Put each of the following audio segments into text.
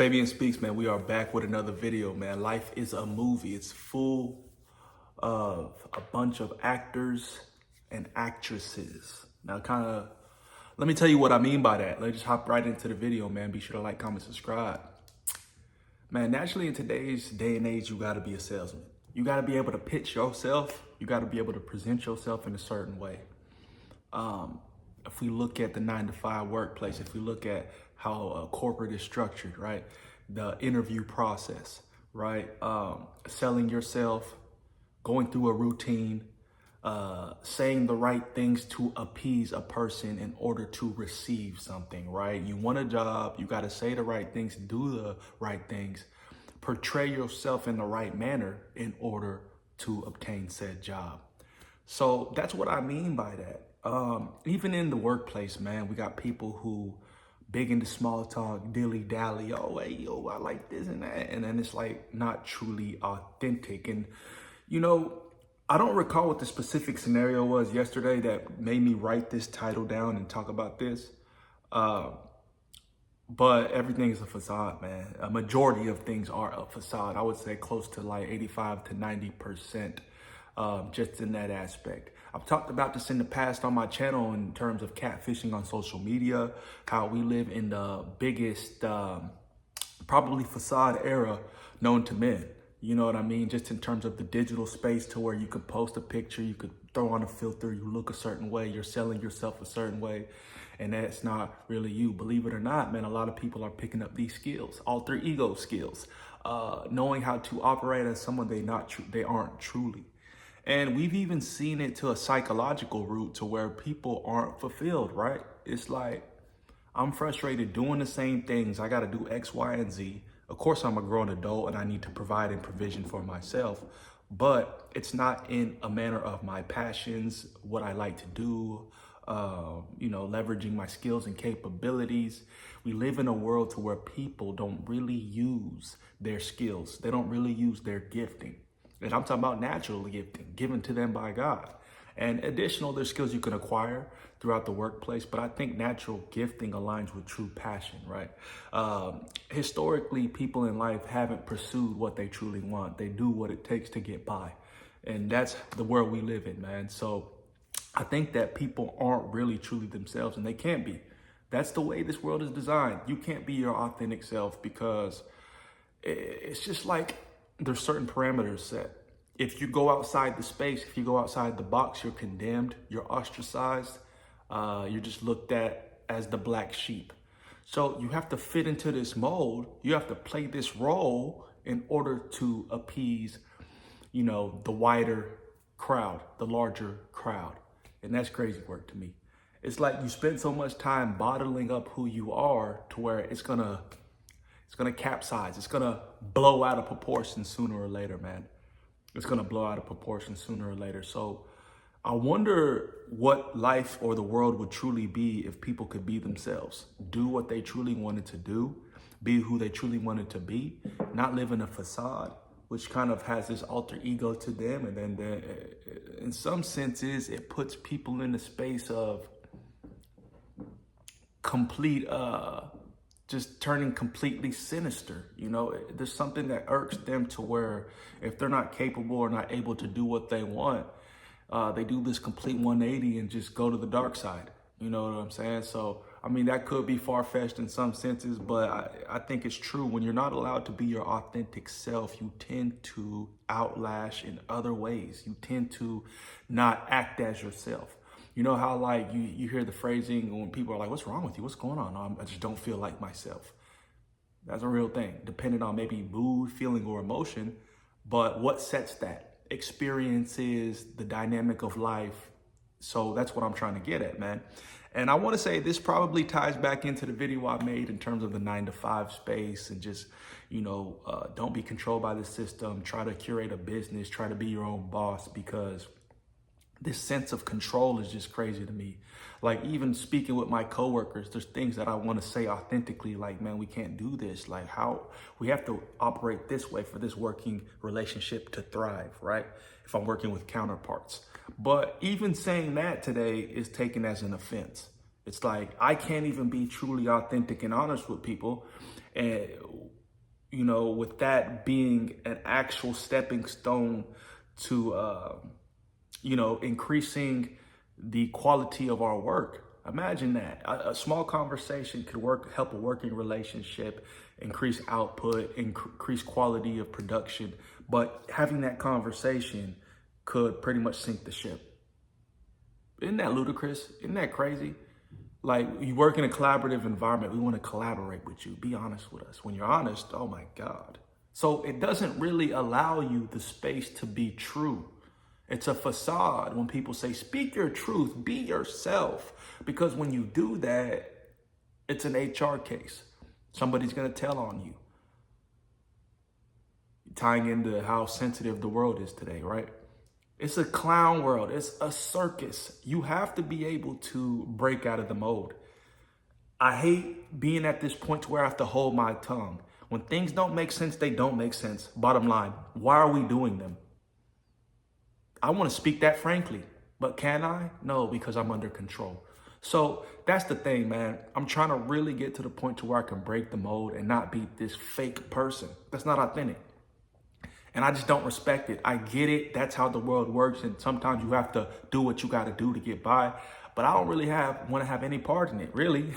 Fabian Speaks, man. We are back with another video, man. Life is a movie. It's full of a bunch of actors and actresses. Now, let me tell you what I mean by that. Let's just hop right into the video, man. Be sure to like, comment, subscribe. Man, naturally in today's day and age, you got to be a salesman. You got to be able to pitch yourself. You got to be able to present yourself in a certain way. If we look at the 9-to-5 workplace, if we look at how corporate is structured, right? The interview process, right? Selling yourself, going through a routine, saying the right things to appease a person in order to receive something, right? You want a job, you got to say the right things, do the right things, portray yourself in the right manner in order to obtain said job. So that's what I mean by that. Even in the workplace, man, we got people who big into small talk, dilly-dally, oh, hey, yo, I like this and that. And then it's like not truly authentic. And, you know, I don't recall what the specific scenario was yesterday that made me write this title down and talk about this. But everything is a facade, man. A majority of things are a facade. I would say close to like 85 to 90%. Just in that aspect. I've talked about this in the past on my channel in terms of catfishing on social media, how we live in the biggest, probably facade era known to men. You know what I mean? Just in terms of the digital space to where you could post a picture, you could throw on a filter, you look a certain way, you're selling yourself a certain way, and that's not really you. Believe it or not, man, a lot of people are picking up these skills, alter ego skills, knowing how to operate as someone they aren't truly. And we've even seen it to a psychological route to where people aren't fulfilled, right? It's like, I'm frustrated doing the same things. I got to do X, Y, and Z. Of course, I'm a grown adult and I need to provide and provision for myself, but it's not in a manner of my passions, what I like to do, leveraging my skills and capabilities. We live in a world to where people don't really use their skills. They don't really use their gifting. And I'm talking about natural gifting given to them by God. And additional, there's skills you can acquire throughout the workplace, but I think natural gifting aligns with true passion, right? Historically, people in life haven't pursued what they truly want. They do what it takes to get by. And that's the world we live in, man. So I think that people aren't really truly themselves, and they can't be. That's the way this world is designed. You can't be your authentic self because it's just like, there's certain parameters set. If you go outside the space, if you go outside the box, you're condemned, you're ostracized, you're just looked at as the black sheep. So you have to fit into this mold. You have to play this role in order to appease, the wider crowd, the larger crowd. And that's crazy work to me. It's like you spend so much time bottling up who you are to where it's gonna capsize. It's gonna blow out of proportion sooner or later, man. It's gonna blow out of proportion sooner or later. So I wonder what life or the world would truly be if people could be themselves, do what they truly wanted to do, be who they truly wanted to be, not live in a facade, which kind of has this alter ego to them. And then in some senses, it puts people in the space of complete, just turning completely sinister. There's something that irks them to where if they're not capable or not able to do what they want, they do this complete 180 and just go to the dark side. You know what I'm saying? So, I mean, that could be far-fetched in some senses, but I think it's true. When you're not allowed to be your authentic self, you tend to outlash in other ways. You tend to not act as yourself. You know how like you hear the phrasing when people are like, what's wrong with you? What's going on? I just don't feel like myself. That's a real thing, depending on maybe mood, feeling, or emotion. But what sets that? Experiences, the dynamic of life. So that's what I'm trying to get at, man. And I want to say this probably ties back into the video I made in terms of the 9-to-5 space and just, don't be controlled by the system. Try to curate a business, try to be your own boss, because this sense of control is just crazy to me. Like, even speaking with my coworkers, there's things that I want to say authentically, like, man, we can't do this. Like, how we have to operate this way for this working relationship to thrive, right? If I'm working with counterparts. But even saying that today is taken as an offense. It's like, I can't even be truly authentic and honest with people. And with that being an actual stepping stone to, increasing the quality of our work. Imagine that. A small conversation could help a working relationship, increase output, increase quality of production. But having that conversation could pretty much sink the ship. Isn't that ludicrous? Isn't that crazy? Like, you work in a collaborative environment. We want to collaborate with you. Be honest with us. When you're honest, oh my God. So it doesn't really allow you the space to be true. It's a facade when people say, speak your truth, be yourself. Because when you do that, it's an HR case. Somebody's going to tell on you. Tying into how sensitive the world is today, right? It's a clown world. It's a circus. You have to be able to break out of the mold. I hate being at this point where I have to hold my tongue. When things don't make sense, they don't make sense. Bottom line, why are we doing them? I want to speak that frankly, but can I? No, because I'm under control. So that's the thing, man. I'm trying to really get to the point to where I can break the mold and not be this fake person. That's not authentic. And I just don't respect it. I get it. That's how the world works. And sometimes you have to do what you got to do to get by. But I don't really want to have any part in it, really.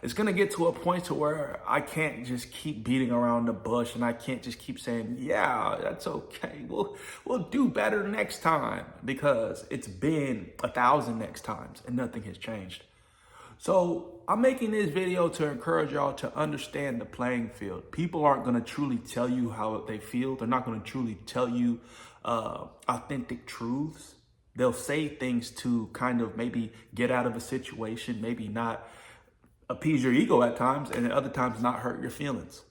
It's going to get to a point to where I can't just keep beating around the bush, and I can't just keep saying, yeah, that's okay. We'll do better next time, because it's been 1,000 next times and nothing has changed. So I'm making this video to encourage y'all to understand the playing field. People aren't going to truly tell you how they feel. They're not going to truly tell you authentic truths. They'll say things to kind of maybe get out of a situation, maybe not appease your ego at times, and at other times not hurt your feelings.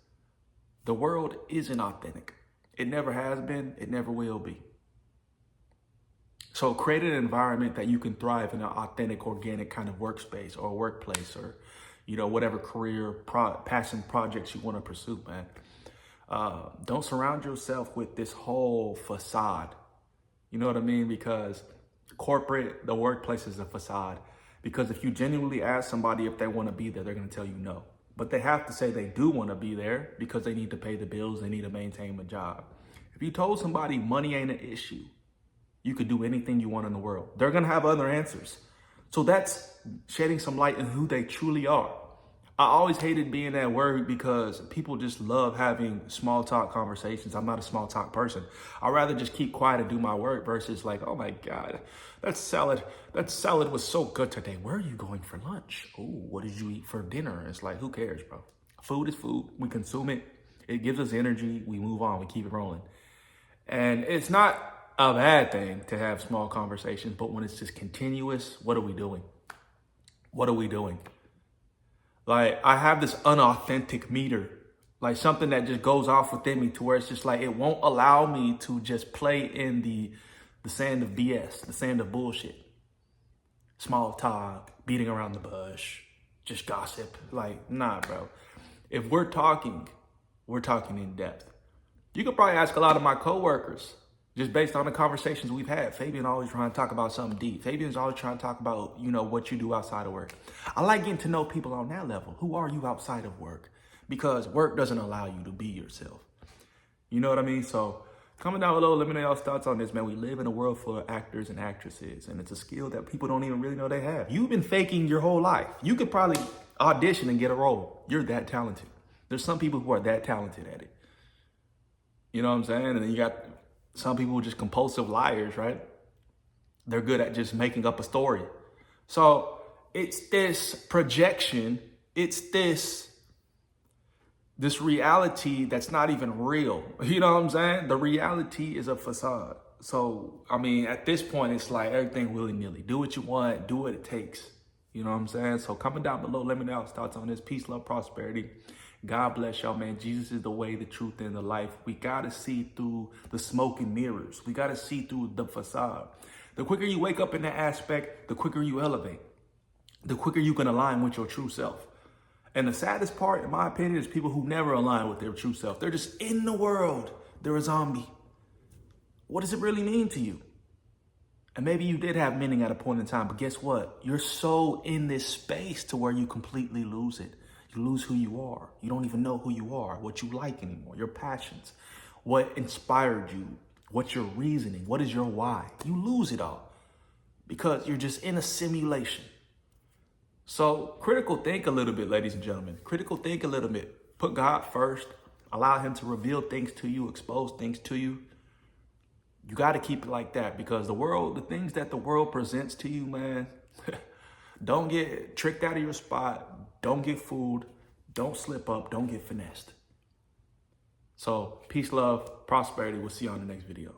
The world isn't authentic. It never has been. It never will be. So create an environment that you can thrive in an authentic, organic kind of workspace or workplace, or, whatever career, passion projects you want to pursue, man. Don't surround yourself with this whole facade. You know what I mean? Because the workplace is a facade. Because if you genuinely ask somebody if they want to be there, they're going to tell you no. But they have to say they do want to be there because they need to pay the bills. They need to maintain a job. If you told somebody money ain't an issue, you could do anything you want in the world, they're going to have other answers. So that's shedding some light on who they truly are. I always hated being that word because people just love having small talk conversations. I'm not a small talk person. I'd rather just keep quiet and do my work versus like, oh my God, that salad was so good today. Where are you going for lunch? Oh, what did you eat for dinner? It's like, who cares, bro? Food is food. We consume it. It gives us energy. We move on. We keep it rolling. And it's not a bad thing to have small conversations, but when it's just continuous, what are we doing? What are we doing? Like, I have this unauthentic meter, like something that just goes off within me to where it's just like, it won't allow me to just play in the sand of BS, the sand of bullshit. Small talk, beating around the bush, just gossip. Like, nah, bro. If we're talking in depth. You could probably ask a lot of my coworkers, just based on the conversations we've had. Fabian always trying to talk about something deep. Fabian's always trying to talk about, what you do outside of work. I like getting to know people on that level. Who are you outside of work? Because work doesn't allow you to be yourself. You know what I mean? So comment down below, let me know y'all's thoughts on this, man. We live in a world full of actors and actresses, and it's a skill that people don't even really know they have. You've been faking your whole life. You could probably audition and get a role. You're that talented. There's some people who are that talented at it. You know what I'm saying? And then you got some people who are just compulsive liars, right? They're good at just making up a story. So it's this projection. It's this reality that's not even real. You know what I'm saying? The reality is a facade. So, I mean, at this point, it's like everything willy-nilly. Do what you want. Do what it takes. You know what I'm saying? So comment down below. Let me know your thoughts on this. Peace, love, prosperity. God bless y'all, man. Jesus is the way, the truth, and the life. We got to see through the smoke and mirrors. We got to see through the facade. The quicker you wake up in that aspect, the quicker you elevate. The quicker you can align with your true self. And the saddest part, in my opinion, is people who never align with their true self. They're just in the world. They're a zombie. What does it really mean to you? And maybe you did have meaning at a point in time, but guess what? You're so in this space to where you completely lose it. You You lose who you are. You don't even know who you are, what you like anymore, your passions, what inspired you, what's your reasoning, what is your why. You lose it all because you're just in a simulation. So critical think a little bit, ladies and gentlemen. Critical think a little bit. Put God first. Allow him to reveal things to you, expose things to you. You got to keep it like that because the things that the world presents to you, man, don't get tricked out of your spot. Don't get fooled. Don't slip up. Don't get finessed. So peace, love, prosperity. We'll see you on the next video.